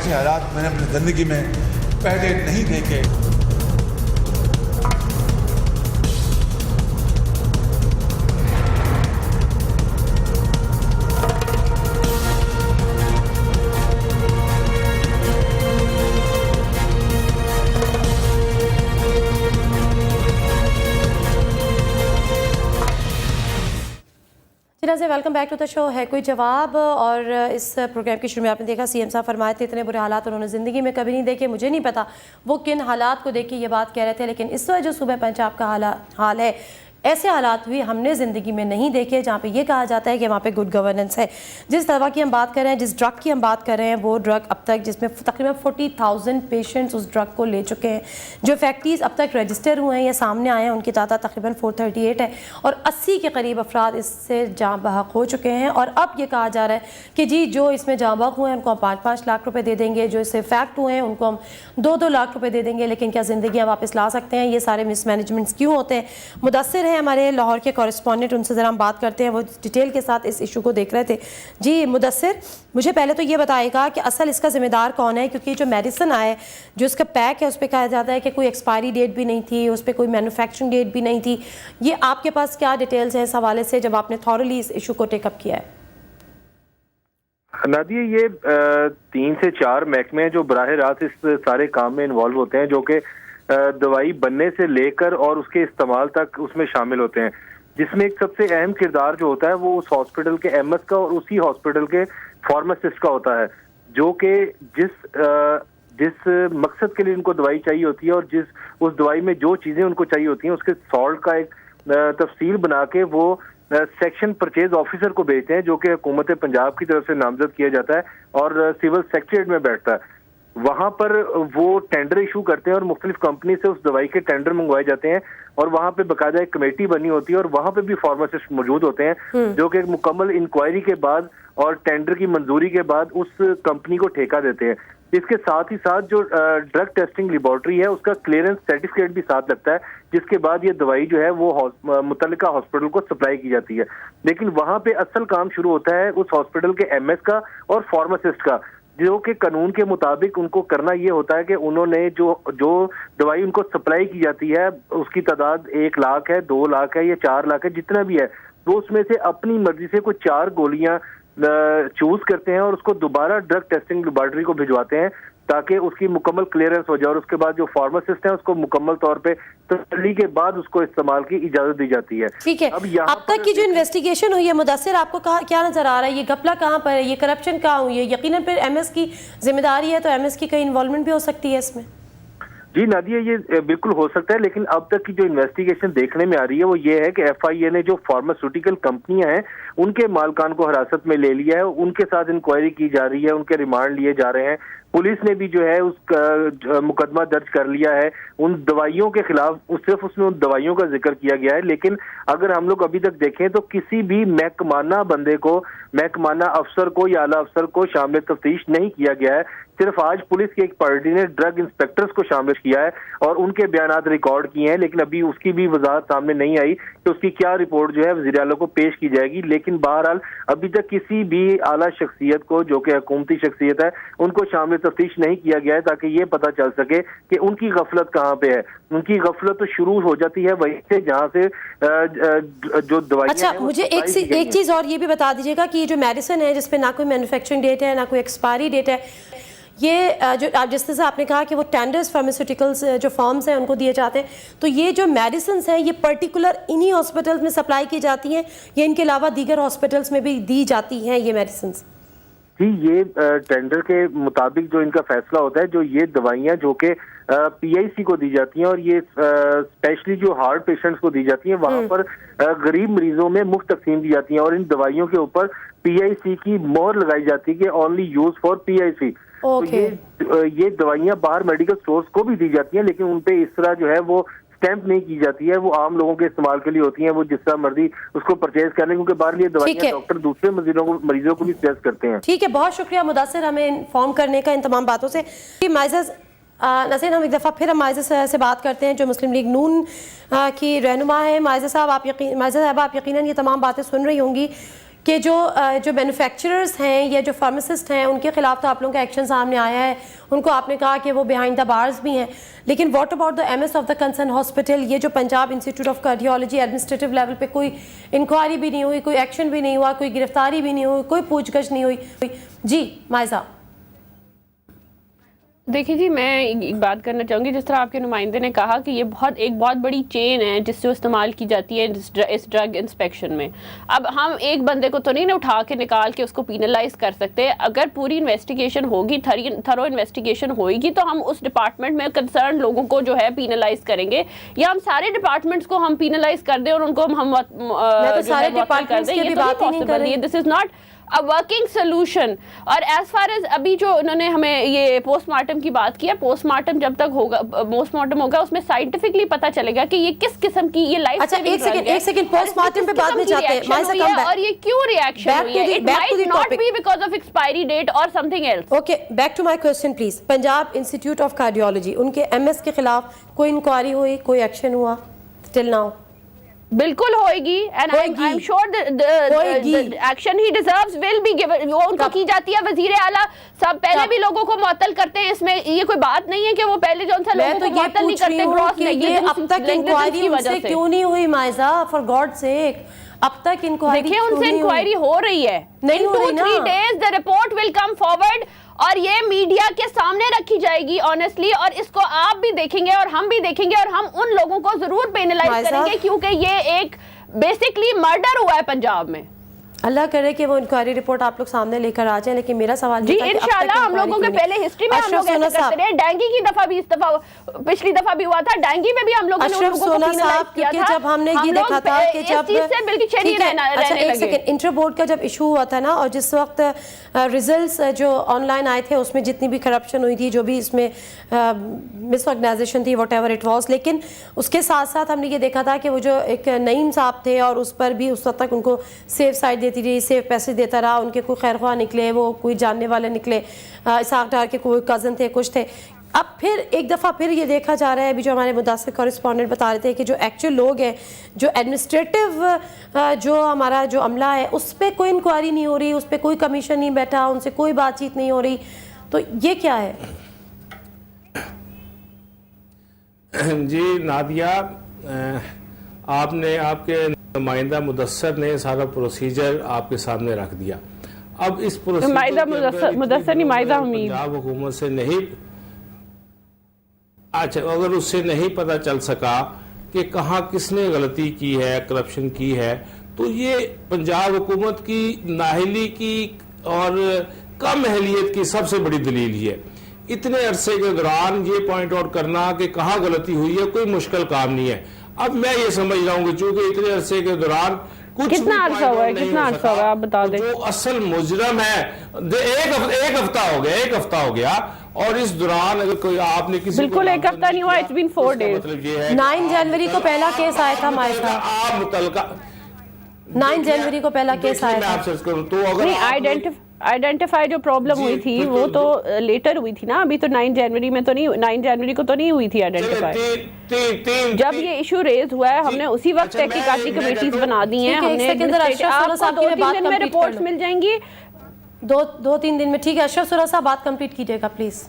ऐसे हालात मैंने अपनी ज़िंदगी में पहले नहीं देखे। से welcome back to the show है कोई जवाब। और इस प्रोग्राम की शुरू में आपने देखा सीएम साहब फरमाए थे इतने बुरे हालात उन्होंने ज़िंदगी में कभी नहीं देखे। मुझे नहीं पता वो किन हालात को देख के ये बात कह रहे थे, लेकिन इस वजह जो सुबह पंजाब का हाल है, ऐसे हालात भी हमने ज़िंदगी में नहीं देखे जहाँ पे ये कहा जाता है कि वहाँ पे गुड गवर्नेंस है। जिस दवा की हम बात कर रहे हैं, जिस ड्रग की हम बात कर रहे हैं, वो ड्रग अब तक जिसमें तकरीबन 40,000 पेशेंट्स उस ड्रग को ले चुके हैं। जो फैक्ट्रीज अब तक रजिस्टर हुए हैं या सामने आए हैं उनकी तादाद तकरीबन 438 है और 80 के करीब अफराद इससे जाँ बहक हो चुके हैं। और अब ये कहा जा रहा है कि जी जो इसमें जाँ बहक हुए हैं उनको हम 5-5 लाख रुपये दे देंगे, जो इससे फैक्ट हुए हैं उनको हम 2-2 लाख रुपये दे देंगे। लेकिन क्या ज़िंदगियाँ वापस ला सकते हैं? ये सारे मिसमैनेजमेंट्स क्यों होते हैं? मुदस्सिर हैं हमारे लाहौर के कॉरेस्पॉन्डेंट, उनसे ज़रा हम बात करते हैं। वो डिटेल के साथ इस इशू को देख रहे थे। जी मुदस्सिर, मुझे पहले तो ये बताएगा कि असल इसका जिम्मेदार कौन है, क्योंकि जो मेडिसिन आए जो इसका पैक है उस पर कहा जाता है कि कोई एक्सपायरी डेट भी नहीं थी, उस पर कोई मैन्युफैक्चरिंग डेट भी नहीं थी। ये आपके पास क्या डिटेल्स हैं इस हवाले से जब आपने थॉरली इस इशू को टेकअप किया है? नादिया, ये 3 से 4 महकमे हैं जो बराह रास्त इस सारे काम में इन्वॉल्व होते हैं, जो कि दवाई बनने से लेकर और उसके इस्तेमाल तक उसमें शामिल होते हैं। जिसमें एक सबसे अहम किरदार जो होता है वो उस हॉस्पिटल के एमएस का और उसी हॉस्पिटल के फार्मासिस्ट का होता है, जो कि जिस मकसद के लिए उनको दवाई चाहिए होती है और उस दवाई में जो चीज़ें उनको चाहिए होती हैं उसके सॉल्ट का एक तफसील बना के वो सेक्शन परचेज ऑफिसर को भेजते हैं, जो कि हुकूमत पंजाब की तरफ से नामजद किया जाता है और सिविल सेक्रेटरीट में बैठता है। वहां पर वो टेंडर इशू करते हैं और मुख्तलिफ कंपनी से उस दवाई के टेंडर मंगवाए जाते हैं और वहां पे बाकायदा एक कमेटी बनी होती है और वहां पे भी फार्मासिस्ट मौजूद होते हैं, जो कि एक मुकम्मल इंक्वायरी के बाद और टेंडर की मंजूरी के बाद उस कंपनी को ठेका देते हैं। इसके साथ ही साथ जो ड्रग टेस्टिंग लेबोरेटरी है उसका क्लियरेंस सर्टिफिकेट भी साथ लगता है, जिसके बाद ये दवाई जो है वो मुतल्लिका हॉस्पिटल को सप्लाई की जाती है। लेकिन वहां पे असल काम शुरू होता है उस हॉस्पिटल के एमएस का और फार्मासिस्ट का, जो कि कानून के मुताबिक उनको करना ये होता है कि उन्होंने जो दवाई उनको सप्लाई की जाती है उसकी तादाद 1 लाख है, 2 लाख है या 4 लाख है, जितना भी है, तो उसमें से अपनी मर्जी से कोई 4 गोलियां चूज करते हैं और उसको दोबारा ड्रग टेस्टिंग लेबोरेटरी को भिजवाते हैं ताकि उसकी मुकम्मल क्लियरेंस हो जाए और उसके बाद जो फार्मासिस्ट है उसको मुकम्मल तौर पे तसल्ली के बाद उसको इस्तेमाल की इजाजत दी जाती है। ठीक है, अब तक की जो इन्वेस्टिगेशन हुई है मुदस्सिर, आपको क्या नजर आ रहा है? ये घपला कहाँ पर है, ये करप्शन कहाँ हुई है? यकीनन फिर एमएस की जिम्मेदारी है, तो एमएस की कहीं इन्वॉल्वमेंट भी हो सकती है इसमें। जी नादिया, ये बिल्कुल हो सकता है, लेकिन अब तक की जो इन्वेस्टिगेशन देखने में आ रही है वो ये है कि एफआईए ने जो फार्मास्यूटिकल कंपनियां हैं उनके मालकान को हिरासत में ले लिया है, उनके साथ इंक्वायरी की जा रही है, उनके रिमांड लिए जा रहे हैं। पुलिस ने भी जो है उसका मुकदमा दर्ज कर लिया है उन दवाइयों के खिलाफ, सिर्फ उसमें उन दवाइयों का जिक्र किया गया है। लेकिन अगर हम लोग अभी तक देखें तो किसी भी महकमाना बंदे को, महकमाना अफसर को या आला अफसर को शामिल तफ्तीश नहीं किया गया है। सिर्फ आज पुलिस की एक पार्टी ने ड्रग इंस्पेक्टर्स को शामिल किया है और उनके बयानात रिकॉर्ड किए हैं, लेकिन अभी उसकी भी वजाहत सामने नहीं आई कि उसकी क्या रिपोर्ट जो है वज़ीर आला को पेश की जाएगी। लेकिन बहरहाल अभी तक किसी भी आला शख्सियत को, जो कि हुकूमती शख्सियत है, उनको शामिल तफ्तीश नहीं किया गया है ताकि ये पता चल सके कि उनकी गफलत कहाँ पे है। उनकी गफलत तो शुरू हो जाती है वहीं से जहाँ से जो दवाई। अच्छा, मुझे एक चीज़ और ये भी बता दीजिएगा कि ये जो मेडिसिन है जिसपे ना कोई मैन्युफैक्चरिंग डेट है ना कोई एक्सपायरी डेट है, ये जो आप जिस तरह से आपने कहा कि वो टेंडर्स फार्मास्यूटिकल्स जो फर्म्स हैं उनको दिए जाते हैं, तो ये जो मेडिसिन हैं ये पर्टिकुलर इन्हीं हॉस्पिटल्स में सप्लाई की जाती हैं या इनके अलावा दीगर हॉस्पिटल्स में भी दी जाती हैं ये मेडिसिन? जी, ये टेंडर के मुताबिक जो इनका फैसला होता है, जो ये दवाइयाँ जो कि पीआईसी को दी जाती हैं और ये स्पेशली जो हार्ट पेशेंट्स को दी जाती हैं, वहाँ पर गरीब मरीजों में मुफ्त तकसीम दी जाती हैं और इन दवाइयों के ऊपर पीआईसी की मोहर लगाई जाती है कि ओनली यूज फॉर पीआईसी। तो ये दवाइयाँ बाहर मेडिकल स्टोर्स को भी दी जाती हैं, लेकिन उन पे इस तरह जो है वो स्टैंप नहीं की जाती है, वो आम लोगों के इस्तेमाल के लिए होती हैं, वो जिस तरह मर्जी उसको परचेज करने, क्योंकि बाहर ये दवाइयाँ डॉक्टर दूसरे मरीजों को भी सजेस्ट करते हैं। ठीक है, बहुत शुक्रिया मुदस्सिर हमें इन्फॉर्म करने का इन तमाम बातों से। माइज़ नसीर, हम एक दफ़ा फिर हम माइज़ से बात करते हैं जो मुस्लिम लीग नून की रहनुमा है। माइज़ साहब, आप यकीनन ये तमाम बातें सुन रही होंगी कि जो मैन्युफैक्चरर्स हैं या जो फार्मासिस्ट हैं उनके खिलाफ तो आप लोगों का एक्शन सामने आया है, उनको आपने कहा कि वो बिहाइंड द बार्स भी हैं, लेकिन what about the MS of the concern hospital? ये जो Punjab institute of cardiology administrative level पे कोई इंक्वायरी भी नहीं हुई, कोई एक्शन भी नहीं हुआ, कोई गिरफ्तारी भी नहीं हुई, कोई पूछगछ नहीं हुई। जी मायजा। देखिए जी, मैं एक बात करना चाहूँगी, जिस तरह आपके नुमाइंदे ने कहा कि ये एक बहुत बड़ी चेन है जिससे इस्तेमाल की जाती है इस ड्रग इंस्पेक्शन में। अब हम एक बंदे को तो नहीं ना उठा के निकाल के उसको पीनलाइज कर सकते। अगर पूरी इन्वेस्टिगेशन होगी, थरो इन्वेस्टिगेशन होगी, तो हम उस डिपार्टमेंट में कंसर्न लोगों को जो है पीनलाइज करेंगे, या हम सारे डिपार्टमेंट्स को हम पीनलाइज कर दें और उनको हम सारे डिपार्टमेंट्स की भी बात ही नहीं कर रही। This is not a working solution. और एज फार एज अभी जो उन्होंने हमें ये पोस्टमार्टम की बात की है, पोस्टमार्टम जब तक होगा, पोस्टमार्टम होगा, उसमें साइंटिफिकली पता चलेगा कि ये किस किस्म की ये लाइफ। अच्छा एक सेकंड पोस्टमार्टम पे बाद में जाते हैं, और ये क्यों रिएक्शन हुई है? It might not be because of expiry date और something else. Okay, back to my question please. Punjab institute of cardiology, उनके एमएस के खिलाफ कोई इंक्वायरी हुई, कोई एक्शन हुआ टिल नाउ? बिल्कुल होएगी, and I am sure the action he deserves will be given. वो उनको की जाती है, वजीर आला सब पहले भी लोगों को मुअत्तल करते हैं। इसमें ये कोई बात नहीं है कि वो पहले जो सा लोगों को मुअत्तल नहीं करते ग्रॉस में। ये अब तक इंक्वायरी उनसे क्यों नहीं हुई मायजा, फॉर गॉड सेक? अब तक इंक्वायरी, देखिए उनसे इंक्वायरी हो रही है, नहीं हो रही ना। 2-3 days the report will come forward और ये मीडिया के सामने रखी जाएगी ऑनेस्टली, और इसको आप भी देखेंगे और हम भी देखेंगे, और हम उन लोगों को जरूर पेनलाइज करेंगे क्योंकि ये एक बेसिकली मर्डर हुआ है पंजाब में। अल्लाह करे कि वो इंक्वायरी रिपोर्ट आप लोग सामने लेकर आ जाए। लेकिन मेरा सवाल जी इंशाल्लाह, हम लोगों के पहले हिस्ट्री में हम लोग ऐसे करते रहे। डेंगू की दफा भी, इस दफा पिछली दफा भी हुआ था, डेंगू में भी हम लोगों ने उन लोगों को पेनलाइज किया था। जब हमने ये देखा था कि जब एक सेकंड इंटर बोर्ड का जब इशू हुआ था ना, और जिस वक्त रिजल्ट्स जो ऑनलाइन आए थे उसमें जितनी भी करप्शन हुई थी, जो भी इसमें मिसऑर्गेनाइजेशन थी, वट एवर इट वॉज, लेकिन उसके साथ साथ हमने ये देखा था कि वो जो एक नईम साहब थे, और उस पर भी उस वक्त तक उनको सेफ साइड देती रही, सेफ पैसे देता रहा, उनके कोई खैरख्वाह निकले, वो कोई जानने वाले निकले, इसाक डार के कोई कज़न थे, कुछ थे। अब फिर एक दफ़ा फिर ये देखा जा रहा है, अभी जो हमारे मुदासिर कॉरेस्पॉन्डेंट बता रहे थे कि जो एक्चुअल लोग हैं, जो एडमिनिस्ट्रेटिव जो हमारा जो अमला है, उस पर कोई इंक्वायरी नहीं हो रही, उस पर कोई कमीशन नहीं बैठा, उनसे कोई बातचीत नहीं हो रही, तो ये क्या है? जी नादिया, आपने, आपके नुमाइंदा मुदस्सर ने सारा प्रोसीजर आपके सामने रख दिया। अब इस प्रोसीजर मुदस्सर नहीं, माइदा हमीद, पंजाब हुकूमत से नहीं, अच्छा अगर उससे नहीं पता चल सका कि कहाँ किसने गलती की है, करप्शन की है, तो ये पंजाब हुकूमत की नाहिली की और कम अहलियत की सबसे बड़ी दलील ही है। इतने अरसे के दौरान ये पॉइंट आउट करना कि कहाँ गलती हुई है कोई मुश्किल काम नहीं है। अब मैं ये समझ रहा हूँ कि चूंकि इतने अरसे के दौरान कुछ कितना अरसा हुआ है, कितना अरसा हुआ है, आप बता दें। जो असल मुजरम है, एक हफ्ता हो गया, और इस दौरान अगर कोई आपने किसी बिल्कुल एक हफ्ता नहीं हुआ, इट्स बीन 4 days। मतलब ये है 9 जनवरी को पहला केस आया था हमारे साथ, आप मुतलका 9 जनवरी को पहला केस आया था। तो अगर आइडेंटिफाई जो प्रॉब्लम हुई थी वो तो लेटर हुई थी ना, अभी तो 9 जनवरी में तो नहीं, 9 जनवरी को तो नहीं हुई थी आइडेंटिफाई। जब ये इशू रेज हुआ है, हमने उसी वक्त तहकीकाती कमेटीज बना दी हैं, हमने आपको 2-3 दिन में रिपोर्ट्स मिल जाएंगी, 2-3 दिन में। ठीक है अशरफ सुरा साहब, बात कंप्लीट कीजिएगा प्लीज।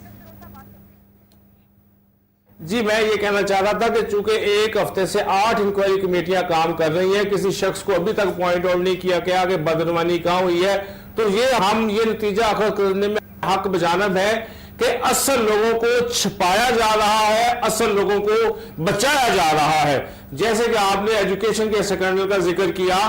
जी मैं ये कहना चाह रहा था कि चूंकि एक हफ्ते से 8 इंक्वायरी कमेटियां काम कर रही हैं, किसी शख्स को अभी तक पॉइंट आउट नहीं किया गया कि बदनवानी कहाँ हुई है, तो ये नतीजा अखज़ करने में हक बजानब है कि असल लोगों को छिपाया जा रहा है, असल लोगों को बचाया जा रहा है। जैसे कि आपने एजुकेशन के स्कैंडल का जिक्र किया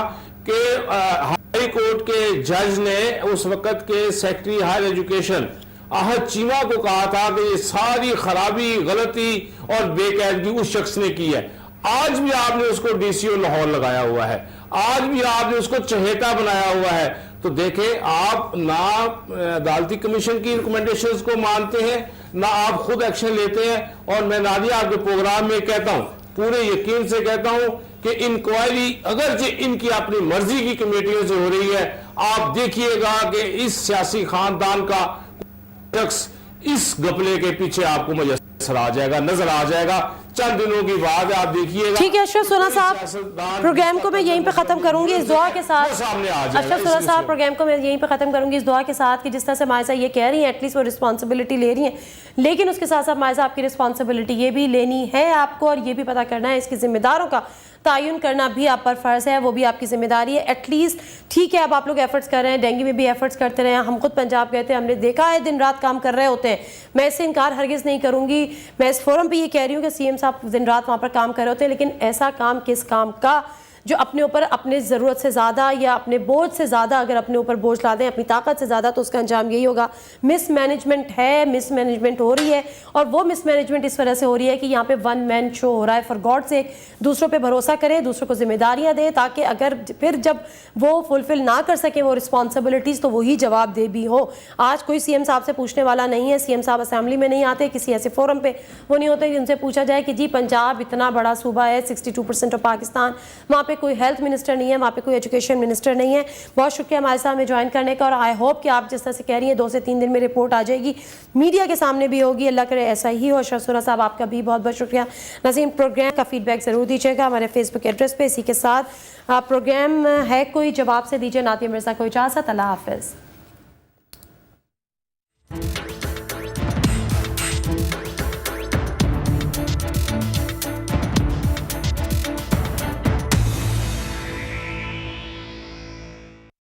कि हाई कोर्ट के जज ने उस वक्त के secretary higher education Ahad Cheema को कहा था कि ये सारी खराबी, गलती और बेकायदगी उस शख्स ने की है। आज भी आपने उसको डीसीओ लाहौर लगाया हुआ है, आज भी आपने उसको चहेता बनाया हुआ है। तो देखें, आप ना अदालती कमीशन की रिकमेंडेशंस को मानते हैं, ना आप खुद एक्शन लेते हैं। और मैं नादिया आपके प्रोग्राम में कहता हूं, पूरे यकीन से कहता हूं कि इंक्वायरी अगर इनकी अपनी मर्जी की कमेटियों से हो रही है, आप देखिएगा कि इस सियासी खानदान का शख्स इस घपले के पीछे आपको नजर आ जाएगा। चंद दिनों की बात है, आप देखिएगा। ठीक है अशरफ सुना साहब, प्रोग्राम को मैं यहीं पे ख़त्म करूंगी इस दुआ के साथ। सामने आ जाएगा। अशरफ सुना साहब, प्रोग्राम को मैं यहीं पे ख़त्म करूंगी इस दुआ के साथ कि जिस तरह से मायसा ये कह रही हैं एटलीस्ट वो रिस्पॉन्सिबिलिटी ले रही हैं, लेकिन उसके साथ साथ मायसा आपकी रिस्पॉन्सिबिलिटी ये भी लेनी है आपको, और ये भी पता करना है इसकी जिम्मेदारों का तयन करना भी आप पर फ़र्ज़ है, वो भी आपकी जिम्मेदारी है। एटलीस्ट ठीक है अब आप लोग एफर्ट्स कर रहे हैं, डेंगू में भी एफर्ट्स करते रहे हैं, हम खुद पंजाब गए थे, हमने देखा है दिन रात काम कर रहे होते हैं, मैं इससे इनकार हरगिज़ नहीं करूँगी। मैं इस फोरम पे ये कह रही हूँ कि सीएम साहब दिन रात वहाँ पर काम कर रहे होते हैं, लेकिन ऐसा काम किस काम का जो अपने ऊपर अपने ज़रूरत से ज़्यादा या अपने बोझ से ज़्यादा अगर अपने ऊपर बोझ ला दें अपनी ताकत से ज़्यादा, तो उसका अंजाम यही होगा मिसमैनेजमेंट है, मिसमैनेजमेंट हो रही है। और वो मिसमैनेजमेंट इस वजह से हो रही है कि यहाँ पे वन मैन शो हो रहा है। फॉर गॉड से दूसरों पे भरोसा करें, दूसरों को जिम्मेदारियाँ दें, ताकि अगर फिर जब वो फुलफिल ना कर सकें वो रिस्पॉन्सिबिलिटीज़ तो वही जवाब दे भी हो। आज कोई सीएम साहब से पूछने वाला नहीं है, सीएम साहब असेंबली में नहीं आते, किसी ऐसे फोरम पे वो नहीं होते जिनसे पूछा जाए कि जी पंजाब इतना बड़ा सूबा है, 62% ऑफ पाकिस्तान, वहाँ पे कोई हेल्थ मिनिस्टर नहीं है, वहाँ पे कोई एजुकेशन मिनिस्टर नहीं है। बहुत शुक्रिया हमारे साथ में ज्वाइन करने का, और आई होप कि आप जिस तरह से कह रही हैं 2 से 3 दिन में रिपोर्ट आ जाएगी, मीडिया के सामने भी होगी, अल्लाह करे ऐसा ही हो। शरसुरा साहब आपका भी बहुत बहुत शुक्रिया। नाज़रीन प्रोग्राम का फीडबैक ज़रूर दीजिएगा हमारे फेसबुक एड्रेस पे। इसी के साथ प्रोग्राम है कोई जवाब से दीजिए नातिया मिर्ज़ा को इजाज़त। अल्लाह हाफ़िज़।